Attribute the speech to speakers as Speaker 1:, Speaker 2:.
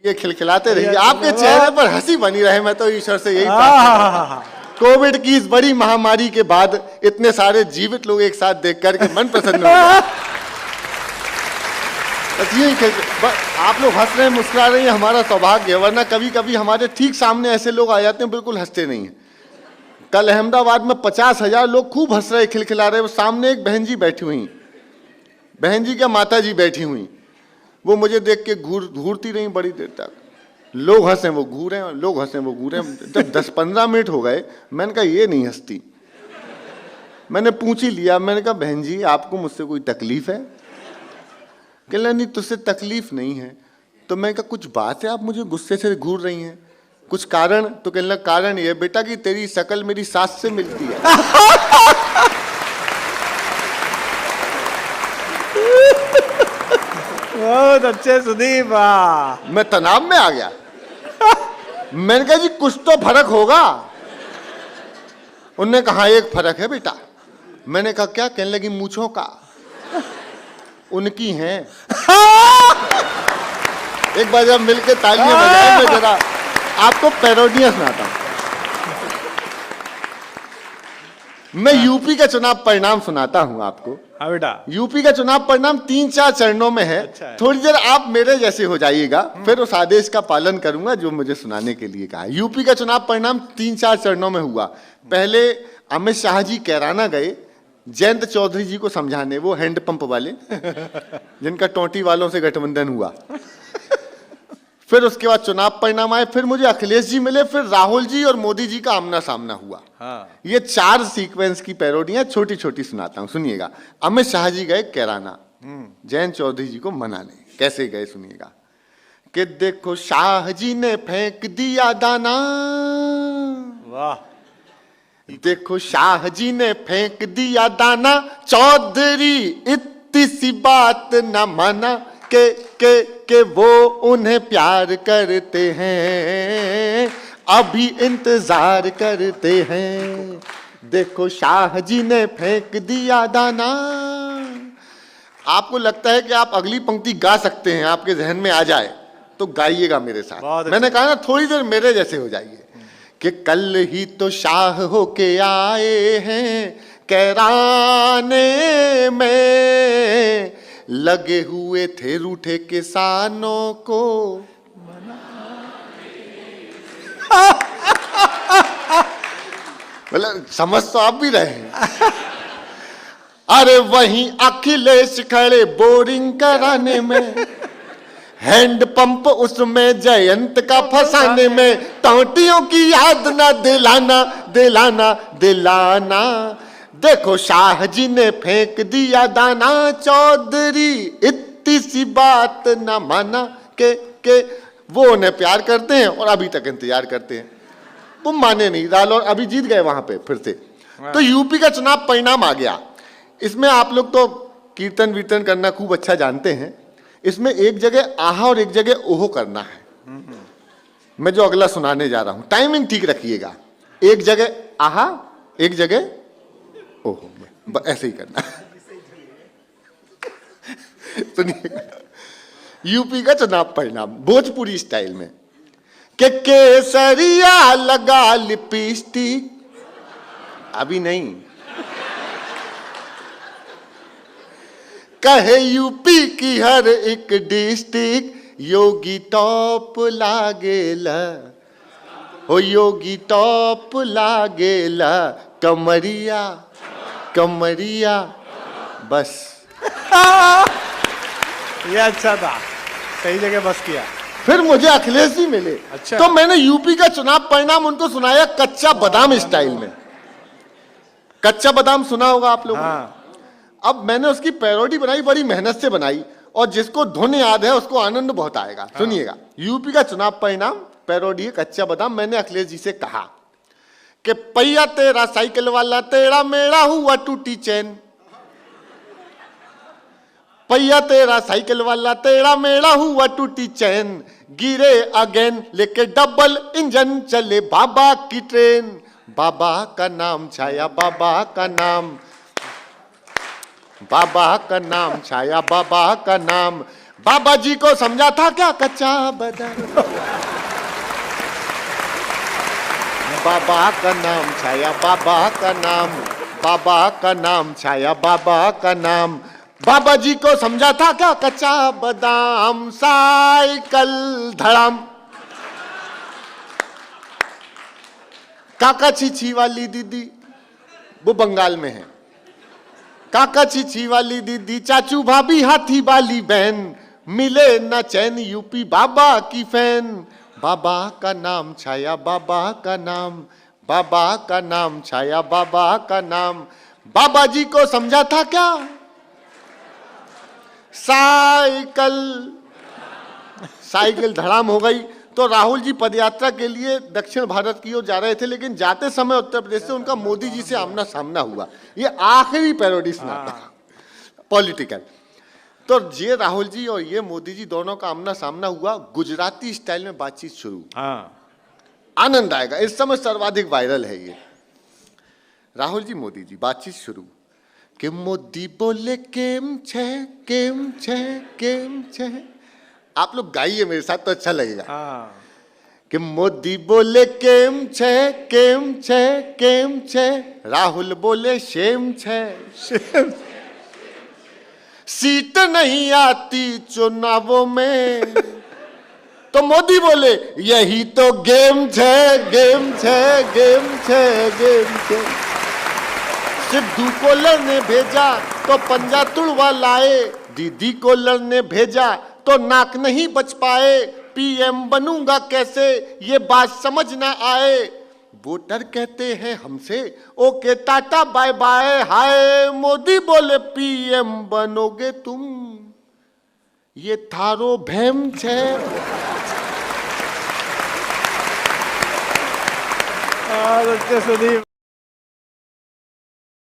Speaker 1: ये खिलखिलाते रहिए, आपके चेहरे पर हंसी बनी रहे। मैं तो ईश्वर से यही प्रार्थना, कोविड की इस बड़ी महामारी के बाद इतने सारे जीवित लोग एक साथ देख करके मन प्रसन्न हो गया। आप लोग हंस रहे हैं, मुस्कुरा रहे हैं, हमारा सौभाग्य है। वरना कभी कभी हमारे ठीक सामने ऐसे लोग आ जाते हैं, बिल्कुल हंसते नहीं हैं। कल अहमदाबाद में 50,000 लोग खूब हंस रहे, खिलखिला रहे। वो सामने एक बहन जी बैठी हुई, बहन जी क्या माता जी बैठी हुई, वो मुझे देख के घूरती रही बड़ी देर तक। लोग हंसे वो घूरे, लोग हंसे वो घूरे। जब 10-15 मिनट हो गए, मैंने कहा ये नहीं हंसती। मैंने पूछ ही लिया, मैंने कहा बहन जी आपको मुझसे कोई तकलीफ है? कहला नहीं तुझसे तकलीफ नहीं है। तो मैं कहा कुछ बात है, आप मुझे गुस्से से घूर रही हैं, कुछ कारण? तो कहला कारण ये बेटा कि तेरी शक्ल मेरी सास से मिलती है।
Speaker 2: बहुत अच्छे सुदीप।
Speaker 1: मैं तनाव में आ गया। मैंने कहा जी कुछ तो फर्क होगा। उन्होंने कहा एक फर्क है बेटा। मैंने कहा क्या? कहने लगी मूंछों का। उनकी हैं। एक बार जब मिलके तालियां बजाएं, मैं जरा आपको पैरोडियां सुनाता हूं। मैं यूपी का चुनाव परिणाम सुनाता हूं आपको।
Speaker 2: हाँ बेटा।
Speaker 1: यूपी का चुनाव परिणाम 3-4 चरणों में है।
Speaker 2: अच्छा है।
Speaker 1: थोड़ी देर आप मेरे जैसे हो जाइएगा, फिर उस आदेश का पालन करूंगा जो मुझे सुनाने के लिए कहा। यूपी का चुनाव परिणाम 3-4 चरणों में हुआ। पहले अमित शाह जी कैराना गए जयंत चौधरी जी को समझाने, वो हैंडपंप वाले जिनका टोंटी वालों से गठबंधन हुआ। फिर उसके बाद चुनाव परिणाम आए, फिर मुझे अखिलेश जी मिले, फिर राहुल जी और मोदी जी का आमना सामना हुआ।
Speaker 2: हाँ।
Speaker 1: ये 4 सीक्वेंस की पैरोडियां छोटी छोटी सुनाता हूं, सुनिएगा। अमित शाह जी गए कैराना जयंत चौधरी जी को मनाने। कैसे गए सुनिएगा कि देखो शाह जी ने फेंक दिया दाना,
Speaker 2: वाह।
Speaker 1: देखो शाह जी ने फेंक दिया दाना, चौधरी इतनी सी बात न माना के वो उन्हें प्यार करते हैं, अभी इंतजार करते हैं। देखो शाह जी ने फेंक दिया दाना। आपको लगता है कि आप अगली पंक्ति गा सकते हैं, आपके जहन में आ जाए तो गाइएगा मेरे साथ। मैंने कहा ना थोड़ी देर मेरे जैसे हो जाइए कि कल ही तो शाह होके आए हैं कैराने में, लगे हुए थे रूठे किसानों को मतलब समझ तो आप भी रहे हैं। अरे वहीं अखिलेश खड़े बोरिंग कराने में, हैंडपंप उसमें जयंत का फंसाने में, टोंटियों की याद ना दिलाना दिलाना दिलाना। देखो शाह जी ने फेंक दिया दाना, चौधरी इतनी सी बात ना माना के वो उन्हें प्यार करते हैं और अभी तक इंतजार करते हैं। वो माने नहीं, रालोर अभी जीत गए वहां पे फिर से। तो यूपी का चुनाव परिणाम आ गया। इसमें आप लोग तो कीर्तन वीर्तन करना खूब अच्छा जानते हैं। इसमें एक जगह आहा और एक जगह ओहो करना है। मैं जो अगला सुनाने जा रहा हूं, टाइमिंग ठीक रखिएगा। एक जगह आहा, एक जगह ओहो, ऐसे ही करना। सुनिएगा यूपी का चुनाव परिणाम भोजपुरी स्टाइल में के केसरिया लगा लिपस्टिक, अभी नहीं, कहे यूपी की हर एक डिस्ट्रिक्ट योगी टॉप लागेला, हो योगी टॉप लागेला, कमरिया कमरिया बस।
Speaker 2: ये अच्छा था, सही जगह बस किया।
Speaker 1: फिर मुझे अखिलेश जी मिले।
Speaker 2: अच्छा।
Speaker 1: तो मैंने यूपी का चुनाव परिणाम उनको सुनाया कच्चा बादाम स्टाइल में। कच्चा बादाम सुना होगा आप लोगों ने।
Speaker 2: हाँ।
Speaker 1: अब मैंने उसकी पैरोडी बनाई, बड़ी मेहनत से बनाई, और जिसको धुन याद है उसको आनंद बहुत आएगा। सुनिएगा यूपी का चुनाव परिणाम पैरोडी कच्चा बादाम। मैंने अखिलेश जी से कहा कि पहिया तेरा साइकिल वाला, तेरा मेरा हुआ टूटी चैन, पहिया तेरा साइकिल वाला, तेरा मेरा हुआ टूटी चैन, गिरे अगेन लेके डबल इंजन चले बाबा की ट्रेन, बाबा का नाम छाया बाबा का नाम, बाबा का नाम छाया बाबा का नाम, बाबा जी को समझा था क्या कच्चा बादाम। बाबा का नाम छाया, बाबा का नाम, बाबा का नाम छाया, बाबा का नाम। बाबा जी को समझा था क्या कच्चा बादाम। साइकिल धड़ाम। काका छीछी वाली दीदी, वो बंगाल में है। काका छीछी वाली दीदी, चाचू भाभी हाथी वाली बहन, मिले न चैन यूपी बाबा की फैन। बाबा का नाम छाया, बाबा का नाम, बाबा का नाम छाया, बाबा का नाम। बाबा जी को समझा था क्या साइकिल। साइकिल धड़ाम हो गई। तो राहुल जी पदयात्रा के लिए दक्षिण भारत की ओर जा रहे थे, लेकिन जाते समय उत्तर प्रदेश से उनका मोदी जी से आमना सामना हुआ। ये आखिरी पैरोडी सुनाता पॉलिटिकल। तो ये राहुल जी और ये मोदी जी दोनों का आमना सामना हुआ। गुजराती स्टाइल में बातचीत शुरू। आनंद आएगा। इस समय सर्वाधिक वायरल है ये। राहुल जी मोदी जी बातचीत शुरू कि मोदी बोले केम छे, केम छे, केम छे। आप लोग गाइए मेरे साथ तो अच्छा लगेगा। कि मोदी बोले केम छे, केम छे, केम छे। राहुल बोले शेम छे, शेम। सीट नहीं आती चुनावों में, तो मोदी बोले यही तो गेम छे, गेम छे, गेम छे, गेम छे। सिद्धू को लड़ने भेजा तो पंजा तुड़वा लाए, दीदी को लड़ने भेजा तो नाक नहीं बच पाए। पीएम बनूंगा कैसे ये बात समझ ना आए। वोटर कहते हैं हमसे ओके टाटा बाय बाय। हाय मोदी बोले पीएम बनोगे तुम, ये थारो भैम छे।
Speaker 2: सुदीप।